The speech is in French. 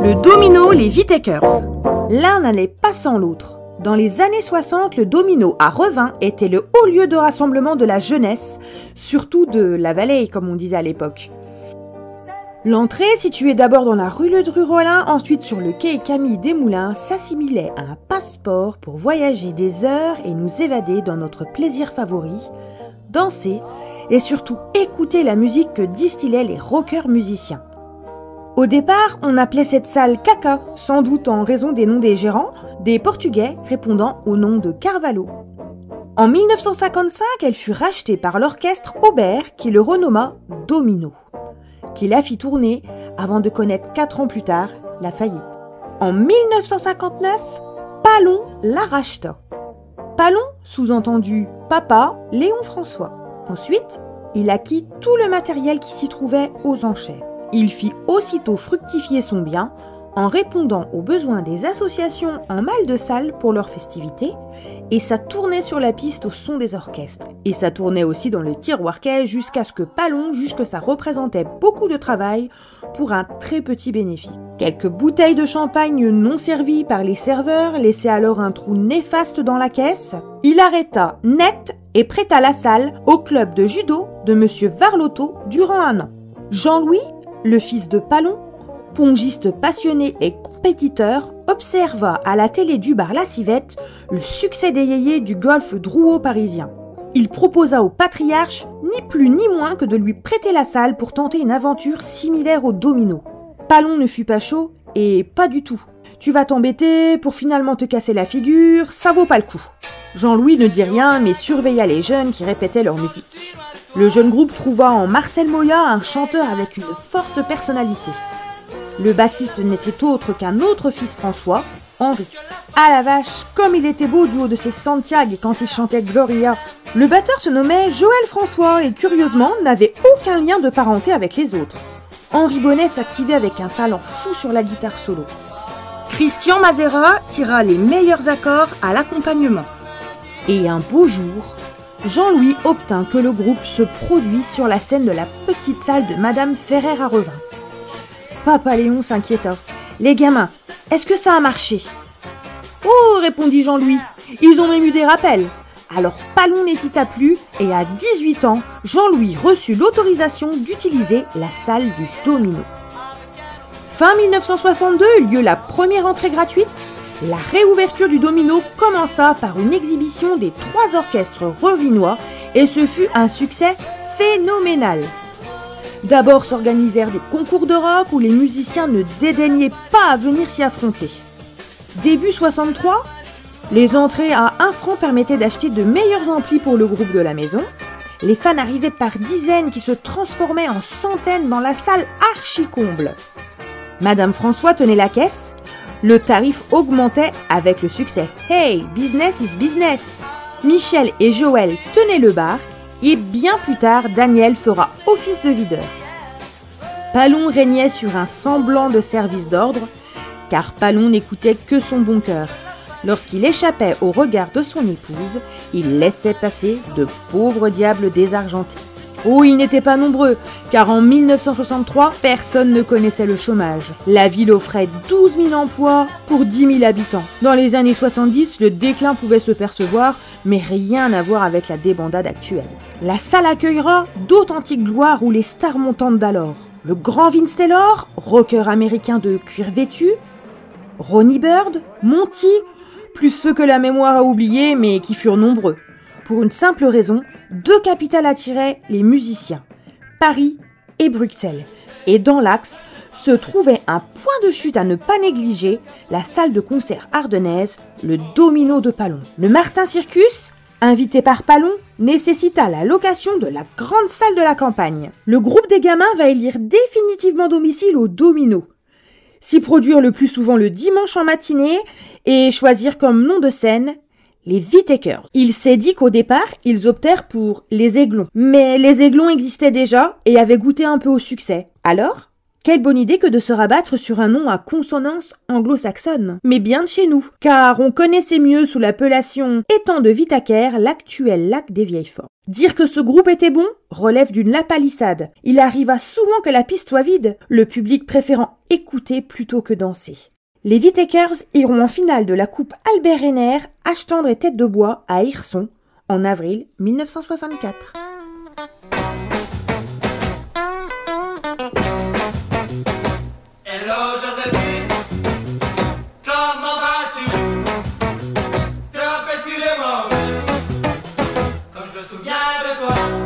Le domino, les Whittakers. L'un n'allait pas sans l'autre. Dans les années 60, le domino à Revin était le haut lieu de rassemblement de la jeunesse, surtout de la Vallée, comme on disait à l'époque. L'entrée, située d'abord dans la rue Ledru-Rollin, ensuite sur le quai Camille Desmoulins, s'assimilait à un passeport pour voyager des heures et nous évader dans notre plaisir favori, danser et surtout écouter la musique que distillaient les rockers musiciens. Au départ, on appelait cette salle Caca, sans doute en raison des noms des gérants, des Portugais répondant au nom de Carvalho. En 1955, elle fut rachetée par l'orchestre Aubert qui le renomma Domino, qui la fit tourner avant de connaître 4 ans plus tard la faillite. En 1959, Palon la racheta. Palon, sous-entendu Papa Léon François. Ensuite, il acquit tout le matériel qui s'y trouvait aux enchères. Il fit aussitôt fructifier son bien en répondant aux besoins des associations en mal de salle pour leurs festivités, et ça tournait sur la piste au son des orchestres. Et ça tournait aussi dans le tiroir-quai jusqu'à ce que Palon juge que ça représentait beaucoup de travail pour un très petit bénéfice. Quelques bouteilles de champagne non servies par les serveurs laissaient alors un trou néfaste dans la caisse. Il arrêta net et prêta la salle au club de judo de Monsieur Varlotto durant 1 an. Jean-Louis, le fils de Palon, pongiste passionné et compétiteur, observa à la télé du bar La Civette le succès des yéyés du golf Drouot parisien. Il proposa au patriarche ni plus ni moins que de lui prêter la salle pour tenter une aventure similaire au domino. Palon ne fut pas chaud, et pas du tout. Tu vas t'embêter pour finalement te casser la figure, ça vaut pas le coup. Jean-Louis ne dit rien mais surveilla les jeunes qui répétaient leur musique. Le jeune groupe trouva en Marcel Moya un chanteur avec une forte personnalité. Le bassiste n'était autre qu'un autre fils François, Henri. Ah la vache, comme il était beau du haut de ses Santiago quand il chantait Gloria. Le batteur se nommait Joël François et curieusement n'avait aucun lien de parenté avec les autres. Henri Bonnet s'activait avec un talent fou sur la guitare solo. Christian Mazera tira les meilleurs accords à l'accompagnement. Et un beau jour, Jean-Louis obtint que le groupe se produise sur la scène de la petite salle de Madame Ferrer à Revin. Papa Léon s'inquiéta. « Les gamins, est-ce que ça a marché ?»« Oh !» répondit Jean-Louis, « ils ont même eu des rappels. » Alors Palon n'hésita plus et à 18 ans, Jean-Louis reçut l'autorisation d'utiliser la salle du domino. Fin 1962 eut lieu la première entrée gratuite. La réouverture du domino commença par une exhibition des 3 orchestres revinois et ce fut un succès phénoménal. D'abord s'organisèrent des concours de rock où les musiciens ne dédaignaient pas à venir s'y affronter. Début 63, les entrées à 1 franc permettaient d'acheter de meilleurs amplis pour le groupe de la maison. Les fans arrivaient par dizaines qui se transformaient en centaines dans la salle archi-comble. Madame François tenait la caisse. Le tarif augmentait avec le succès. Hey, business is business. Michel et Joël tenaient le bar et bien plus tard, Daniel fera office de videur. Palon régnait sur un semblant de service d'ordre, car Palon n'écoutait que son bon cœur. Lorsqu'il échappait au regard de son épouse, il laissait passer de pauvres diables désargentés. Oh, ils n'étaient pas nombreux, car en 1963, personne ne connaissait le chômage. La ville offrait 12 000 emplois pour 10 000 habitants. Dans les années 70, le déclin pouvait se percevoir, mais rien à voir avec la débandade actuelle. La salle accueillera d'authentiques gloires où les stars montantes d'alors. Le grand Vince Taylor, rocker américain de cuir vêtu, Ronnie Bird, Monty, plus ceux que la mémoire a oubliés, mais qui furent nombreux. Pour une simple raison, 2 capitales attiraient les musiciens, Paris et Bruxelles. Et dans l'axe se trouvait un point de chute à ne pas négliger, la salle de concert ardennaise, le Domino de Palon. Le Martin Circus, invité par Palon, nécessita la location de la grande salle de la campagne. Le groupe des gamins va élire définitivement domicile au Domino, s'y produire le plus souvent le dimanche en matinée et choisir comme nom de scène les Whittakers. Il s'est dit qu'au départ, ils optèrent pour les Aiglons. Mais les Aiglons existaient déjà et avaient goûté un peu au succès. Alors, Quelle bonne idée que de se rabattre sur un nom à consonance anglo-saxonne, mais bien de chez nous, car on connaissait mieux sous l'appellation étang de Vitaquer l'actuel lac des Vieilles Forges. Dire que ce groupe était bon relève d'une lapalissade. Il arriva souvent que la piste soit vide, le public préférant écouter plutôt que danser. Les Vitakers iront en finale de la Coupe Albert Renner, Ashtendre et Tête de Bois à Hirson en avril 1964. Hello Joséphine, comment vas-tu? Te rappelles-tu de moi? Comme je me souviens de toi.